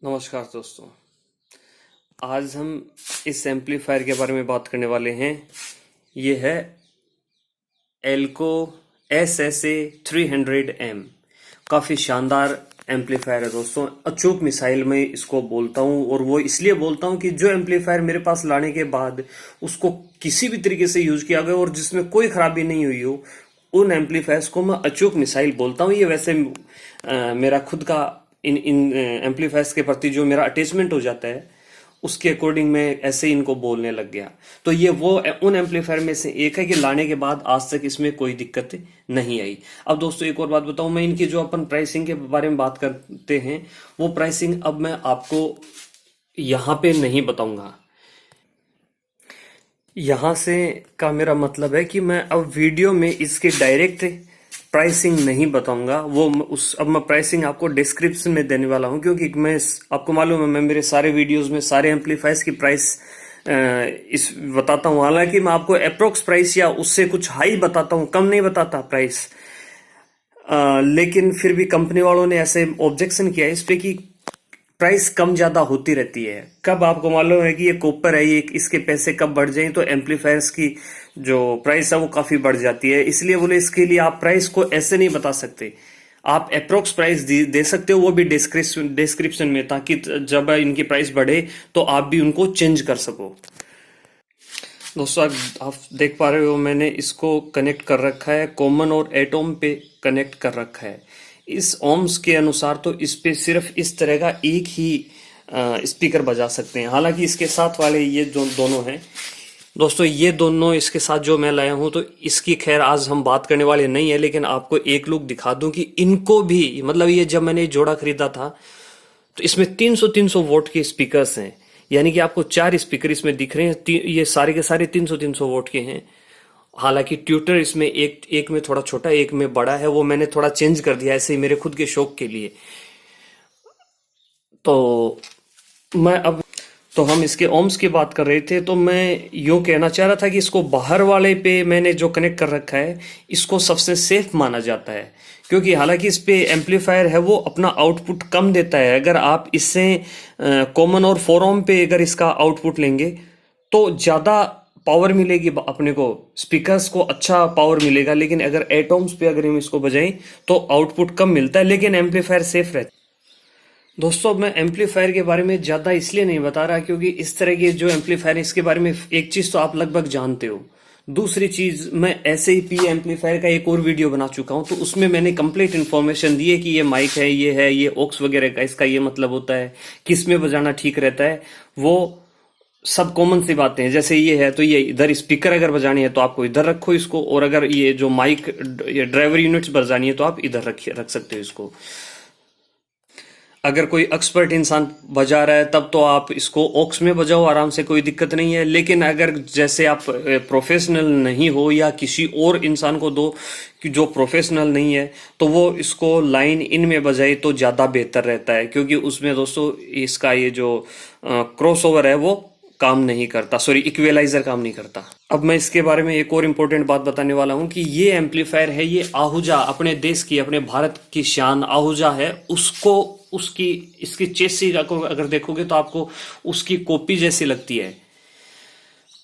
नमस्कार दोस्तों। आज हम इस एम्पलीफायर के बारे में बात करने वाले हैं। ये है एल्को SSA 300M। काफ़ी शानदार एम्पलीफायर है दोस्तों। अचूक मिसाइल में इसको बोलता हूँ, और वो इसलिए बोलता हूँ कि जो एम्पलीफायर मेरे पास लाने के बाद उसको किसी भी तरीके से यूज किया गया और जिसमें कोई खराबी नहीं हुई हो, उन एम्पलीफायर्स को मैं अचूक मिसाइल बोलता हूँ। ये वैसे मेरा खुद का इन इन एम्पलीफायर्स के प्रति जो मेरा अटैचमेंट हो जाता है, उसके अकॉर्डिंग मैं ऐसे ही इनको बोलने लग गया। तो ये वो उन एम्पलीफायर में से एक है कि लाने के बाद आज तक इसमें कोई दिक्कत नहीं आई। अब दोस्तों एक और बात बताऊं, मैं इनकी जो अपन प्राइसिंग के बारे में बात करते हैं, वो प्राइसिंग अब मैं आपको यहाँ पे नहीं बताऊंगा। यहाँ से का मेरा मतलब है कि मैं अब वीडियो में इसके डायरेक्ट प्राइसिंग नहीं बताऊंगा। वो अब मैं प्राइसिंग आपको डिस्क्रिप्शन में देने वाला हूँ, क्योंकि मैं आपको मालूम है मैं मेरे सारे वीडियोस में सारे एम्पलीफायर्स की प्राइस इस बताता हूँ। हालांकि मैं आपको अप्रोक्स प्राइस या उससे कुछ हाई बताता हूँ, कम नहीं बताता प्राइस। लेकिन फिर भी कंपनी वालों ने ऐसे ऑब्जेक्शन किया इस पे कि प्राइस कम ज्यादा होती रहती है। कब आपको मालूम है कि ये कॉपर है, ये इसके पैसे कब बढ़ जाएं तो एम्पलीफायर्स की जो प्राइस है वो काफी बढ़ जाती है। इसलिए बोले इसके लिए आप प्राइस को ऐसे नहीं बता सकते, आप अप्रोक्स प्राइस दे सकते हो, वो भी डिस्क्रिप्शन में, ताकि जब इनकी प्राइस बढ़े तो आप भी उनको चेंज कर सको। दोस्तों आप देख पा रहे हो मैंने इसको कनेक्ट कर रखा है, कॉमन और एटोम पे कनेक्ट कर रखा है। इस ओम्स के अनुसार तो इस पे सिर्फ इस तरह का एक ही स्पीकर बजा सकते हैं। हालांकि इसके साथ वाले ये जो दोनों हैं दोस्तों, ये दोनों इसके साथ जो मैं लाया हूं, तो इसकी खैर आज हम बात करने वाले नहीं है, लेकिन आपको एक लुक दिखा दूं कि इनको भी, मतलब ये जब मैंने जोड़ा खरीदा था तो इसमें 300 वोट के स्पीकर्स हैं। यानी कि आपको 4 स्पीकर इसमें दिख रहे हैं, ये सारे के सारे 300 वोट के हैं। हालांकि ट्यूटर इसमें एक में थोड़ा छोटा, एक में बड़ा है, वो मैंने थोड़ा चेंज कर दिया ऐसे ही मेरे खुद के शौक के लिए। तो मैं अब तो हम इसके ओम्स की बात कर रहे थे, तो मैं यूं कहना चाह रहा था कि इसको बाहर वाले पे मैंने जो कनेक्ट कर रखा है, इसको सबसे सेफ माना जाता है। क्योंकि हालांकि इस पे एम्पलीफायर है वो अपना आउटपुट कम देता है। अगर आप इससे कॉमन और 4 ओम पे अगर इसका आउटपुट लेंगे तो ज्यादा पावर मिलेगी अपने को, स्पीकर्स को अच्छा पावर मिलेगा। लेकिन अगर एटॉम्स पे अगर हम इसको बजाएं तो आउटपुट कम मिलता है, लेकिन एम्पलीफायर सेफ रहता है। दोस्तों मैं एम्पलीफायर के बारे में ज़्यादा इसलिए नहीं बता रहा क्योंकि इस तरह के जो एम्पलीफायर है इसके बारे में एक चीज़ तो आप लगभग जानते हो। दूसरी चीज़, मैं ऐसे ही पी एम्पलीफायर का एक और वीडियो बना चुका हूं, तो उसमें मैंने कंप्लीट इन्फॉर्मेशन दी है कि ये माइक है, ये ऑक्स वगैरह का इसका ये मतलब होता है, किस में बजाना ठीक रहता है। वो सब कॉमन सी बातें हैं। जैसे ये है तो ये इधर स्पीकर अगर बजानी है तो आपको इधर रखो इसको, और अगर ये जो माइक ये ड्राइवर यूनिट्स बजानी है तो आप इधर रख सकते हो इसको। अगर कोई एक्सपर्ट इंसान बजा रहा है तब तो आप इसको ऑक्स में बजाओ आराम से, कोई दिक्कत नहीं है। लेकिन अगर जैसे आप प्रोफेशनल नहीं हो या किसी और इंसान को दो कि जो प्रोफेशनल नहीं है, तो वो इसको लाइन इन में बजाए तो ज़्यादा बेहतर रहता है। क्योंकि उसमें दोस्तों इसका ये जो क्रॉसओवर है वो काम नहीं करता, सॉरी इक्वलाइजर काम नहीं करता। अब मैं इसके बारे में एक और इम्पोर्टेंट बात बताने वाला हूं कि ये एम्पलीफायर है, ये आहूजा, अपने देश की, अपने भारत की शान आहूजा है। उसको उसकी इसकी चेसी को अगर देखोगे तो आपको उसकी कॉपी जैसी लगती है।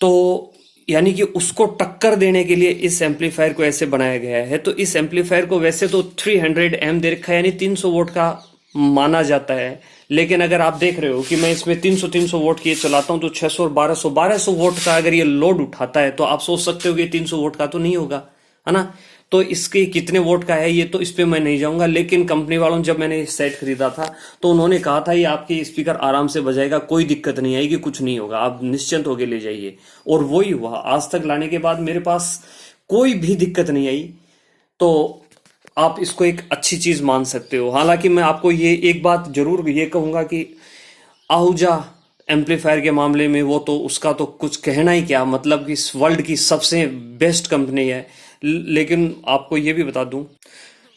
तो यानी कि उसको टक्कर देने के लिए इस एम्पलीफायर को ऐसे बनाया गया है। तो इस एम्पलीफायर को वैसे तो 300M दे रखा है, यानी 300 वोट का माना जाता है। लेकिन अगर आप देख रहे हो कि मैं इसमें 300 वोट की चलाता हूं तो 600 और 1200 वोट का अगर ये लोड उठाता है, तो आप सोच सकते हो कि 300 वोट का तो नहीं होगा, है ना। तो इसके कितने वोट का है ये तो इस पे मैं नहीं जाऊंगा। लेकिन कंपनी वालों ने जब मैंने सेट खरीदा था तो उन्होंने कहा था ये आपके स्पीकर आराम से बजाएगा, कोई दिक्कत नहीं आएगी, कुछ नहीं होगा, आप निश्चिंत होकर ले जाइए। और वही हुआ, आज तक लाने के बाद मेरे पास कोई भी दिक्कत नहीं आई। तो आप इसको एक अच्छी चीज मान सकते हो। हालांकि मैं आपको ये एक बात जरूर ये कहूंगा कि आहूजा एम्पलीफायर के मामले में वो तो उसका तो कुछ कहना ही क्या, मतलब कि इस वर्ल्ड की सबसे बेस्ट कंपनी है। लेकिन आपको ये भी बता दूं,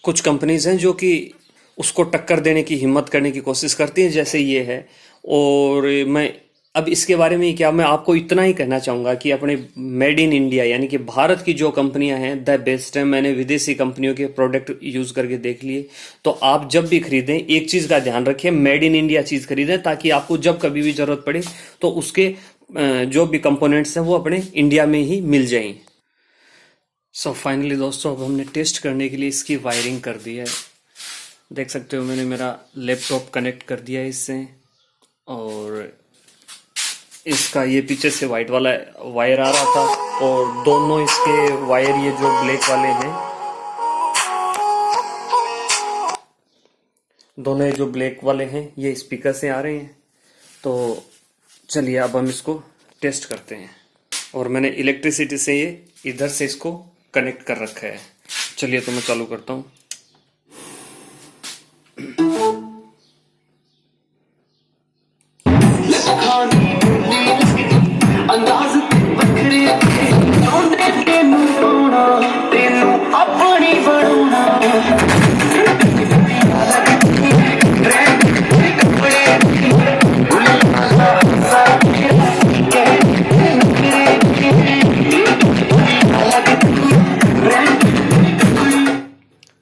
कुछ कंपनीज हैं जो कि उसको टक्कर देने की हिम्मत करने की कोशिश करती हैं, जैसे ये है। और मैं अब इसके बारे में क्या मैं आपको इतना ही कहना चाहूंगा कि अपने मेड इन इंडिया यानी कि भारत की जो कंपनियां हैं द बेस्ट है। मैंने विदेशी कंपनियों के प्रोडक्ट यूज करके देख लिए। तो आप जब भी खरीदें एक चीज का ध्यान रखें, मेड इन इंडिया चीज खरीदें, ताकि आपको जब कभी भी जरूरत पड़े तो उसके जो भी कंपोनेंट्स हैं वो अपने इंडिया में ही मिल जाएं। सो फाइनली दोस्तों, अब हमने टेस्ट करने के लिए इसकी वायरिंग कर दी है। देख सकते हो मैंने मेरा लैपटॉप कनेक्ट कर दिया है इससे, और इसका ये पीछे से वाइट वाला वायर आ रहा था, और दोनों इसके वायर ये जो ब्लैक वाले हैं, दोनों ये जो ब्लैक वाले हैं ये स्पीकर से आ रहे हैं। तो चलिए अब हम इसको टेस्ट करते हैं। और मैंने इलेक्ट्रिसिटी से ये इधर से इसको कनेक्ट कर रखा है। चलिए तो मैं चालू करता हूँ।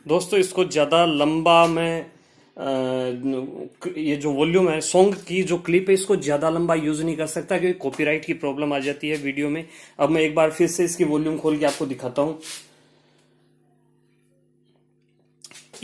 दोस्तों इसको ज़्यादा लंबा मैं ये जो वॉल्यूम है सॉन्ग की जो क्लिप है इसको ज़्यादा लंबा यूज़ नहीं कर सकता, क्योंकि कॉपीराइट की प्रॉब्लम आ जाती है वीडियो में। अब मैं एक बार फिर से इसकी वॉल्यूम खोल के आपको दिखाता हूँ।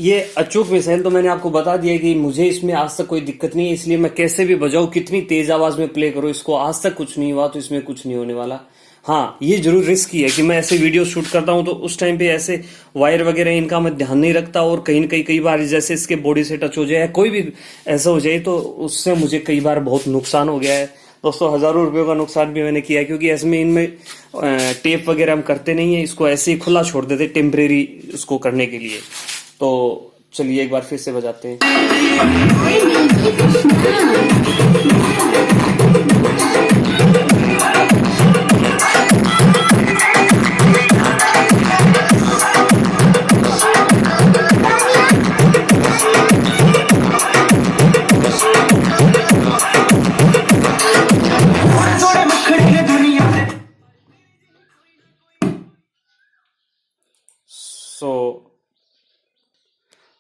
ये अचूक मिसाइल तो मैंने आपको बता दिया कि मुझे इसमें आज तक कोई दिक्कत नहीं है, इसलिए मैं कैसे भी बजाऊं, कितनी तेज आवाज में प्ले करूं, इसको आज तक कुछ नहीं हुआ, तो इसमें कुछ नहीं होने वाला। हाँ, ये जरूर रिस्की है कि मैं ऐसे वीडियो शूट करता हूं तो उस टाइम पे ऐसे वायर वगैरह इनका मैं ध्यान नहीं रखता, और कहीं न कहीं कई बार जैसे इसके बॉडी से टच हो जाए, कोई भी ऐसा हो जाए, तो उससे मुझे कई बार बहुत नुकसान हो गया है दोस्तों। हजारों रुपयों का नुकसान भी मैंने किया है, क्योंकि इसमें इनमें टेप वगैरह हम करते नहीं है, इसको ऐसे ही खुला छोड़ देते टेम्परेरी उसको करने के लिए। तो चलिए एक बार फिर से बजाते हैं।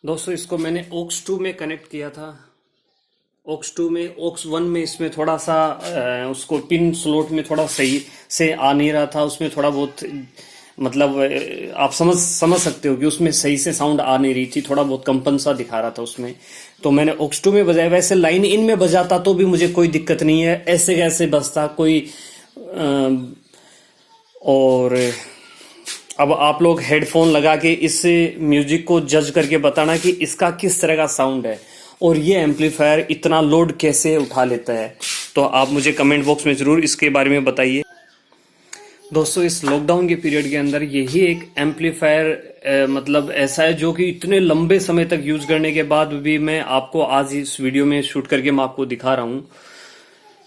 दोस्तों इसको मैंने ओक्स 2 में कनेक्ट किया था। ओक्स 2 में, ओक्स 1 में इसमें थोड़ा सा उसको पिन स्लॉट में थोड़ा सही से आ नहीं रहा था, उसमें थोड़ा बहुत मतलब आप समझ सकते हो कि उसमें सही से साउंड आ नहीं रही थी, थोड़ा बहुत कंपन सा दिखा रहा था उसमें। तो मैंने ओक्स 2 में बजाया। वैसे लाइन इन में बजाता तो भी मुझे कोई दिक्कत नहीं है, ऐसे कैसे बजता कोई और अब आप लोग हेडफोन लगा के इस म्यूजिक को जज करके बताना कि इसका किस तरह का साउंड है और ये एम्पलीफायर इतना लोड कैसे उठा लेता है। तो आप मुझे कमेंट बॉक्स में जरूर इसके बारे में बताइए। दोस्तों इस लॉकडाउन के पीरियड के अंदर यही एक एम्पलीफायर मतलब ऐसा है जो कि इतने लंबे समय तक यूज करने के बाद भी मैं आपको आज इस वीडियो में शूट करके मैं आपको दिखा रहा हूँ।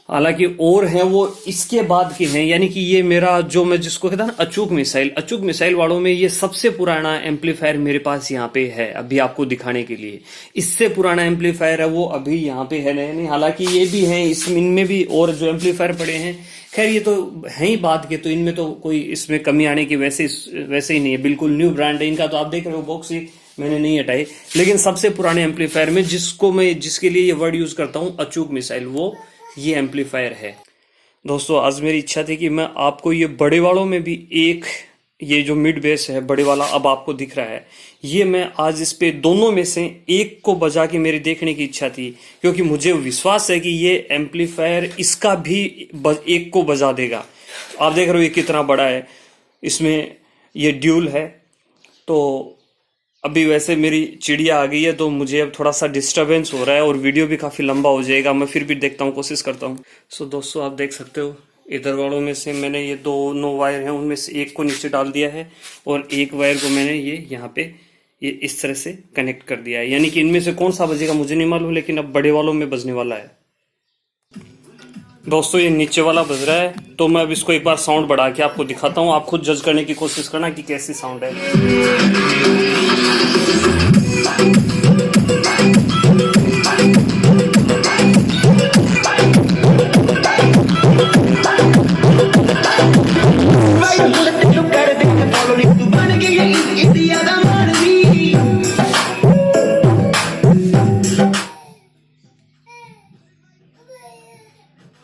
हालांकि और हैं वो इसके बाद के हैं, यानी कि ये मेरा जो मैं जिसको कहता ना अचूक मिसाइल वालों में ये सबसे पुराना एम्पलीफायर मेरे पास यहाँ पे है अभी आपको दिखाने के लिए। इससे पुराना एम्पलीफायर है वो अभी यहाँ पे है नहीं। हालांकि ये भी है, इनमें भी और जो एम्पलीफायर पड़े हैं, खैर ये तो है ही बात के, तो इनमें तो कोई इसमें कमी आने की वैसे ही नहीं है, बिल्कुल न्यू ब्रांड है इनका। तो आप देख रहे हो बॉक्स ही मैंने नहीं हटाई, लेकिन सबसे पुराने एम्पलीफायर में जिसके लिए ये वर्ड यूज करता हूँ अचूक मिसाइल, वो ये एम्पलीफायर है। दोस्तों आज मेरी इच्छा थी कि मैं आपको ये बड़े वालों में भी एक ये जो मिड बेस है बड़े वाला अब आपको दिख रहा है, ये मैं आज इस पे दोनों में से एक को बजा के मेरी देखने की इच्छा थी, क्योंकि मुझे विश्वास है कि ये एम्पलीफायर इसका भी एक को बजा देगा। आप देख रहे हो ये कितना बड़ा है, इसमें ये ड्यूल है। तो अभी वैसे मेरी चिड़िया आ गई है तो मुझे अब थोड़ा सा डिस्टरबेंस हो रहा है और वीडियो भी काफ़ी लंबा हो जाएगा। मैं फिर भी देखता हूँ, कोशिश करता हूँ। सो दोस्तों आप देख सकते हो इधर वालों में से मैंने ये दोनों वायर हैं उनमें से एक को नीचे डाल दिया है और एक वायर को मैंने ये यहाँ पे ये इस तरह से कनेक्ट कर दिया है। यानी कि इनमें से कौन सा बजेगा मुझे नहीं मालूम, लेकिन अब बड़े वालों में बजने वाला है। दोस्तों ये नीचे वाला बज रहा है, तो मैं अब इसको एक बार साउंड बढ़ा के आपको दिखाता हूँ। आप खुद जज करने की कोशिश करना कि कैसी साउंड है।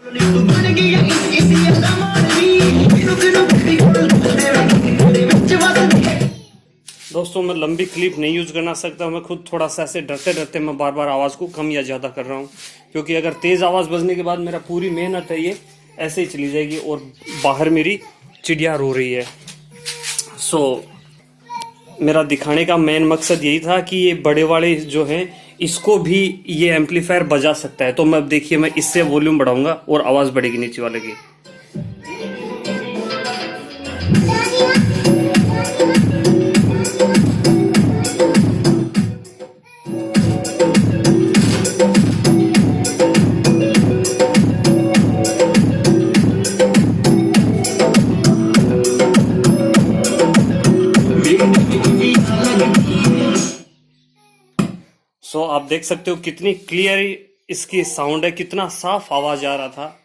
दोस्तों मैं लंबी क्लिप नहीं यूज करना सकता, मैं खुद थोड़ा सा ऐसे डरते डरते मैं बार बार आवाज़ को कम या ज़्यादा कर रहा हूँ, क्योंकि अगर तेज़ आवाज़ बजने के बाद मेरा पूरी मेहनत है ये ऐसे ही चली जाएगी और बाहर मेरी चिड़िया रो रही है। मेरा दिखाने का मेन मकसद यही था कि ये बड़े वाले जो हैं इसको भी ये एम्पलीफायर बजा सकता है। तो मैं अब देखिए मैं इससे वॉल्यूम बढ़ाऊंगा और आवाज़ बढ़ेगी नीचे वाले की। आप देख सकते हो कितनी क्लियर इसकी साउंड है, कितना साफ आवाज आ रहा था।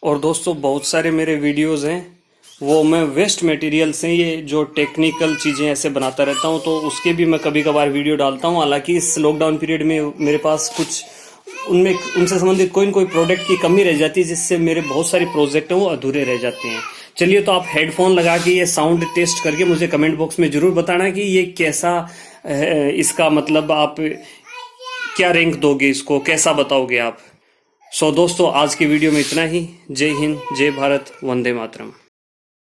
और दोस्तों बहुत सारे मेरे वीडियोस हैं वो मैं वेस्ट मटेरियल से ये जो टेक्निकल चीज़ें ऐसे बनाता रहता हूँ, तो उसके भी मैं कभी कभार वीडियो डालता हूँ। हालांकि इस लॉकडाउन पीरियड में मेरे पास कुछ उनसे संबंधित कोई न कोई प्रोडक्ट की कमी रह जाती है, जिससे मेरे बहुत सारे प्रोजेक्ट हैं वो अधूरे रह जाते हैं। चलिए तो आप हेडफोन लगा के ये साउंड टेस्ट करके मुझे कमेंट बॉक्स में जरूर बताना कि ये कैसा है, इसका मतलब आप क्या रैंक दोगे, इसको कैसा बताओगे आप। दोस्तों आज की वीडियो में इतना ही। जय हिंद, जय भारत, वंदे मातरम।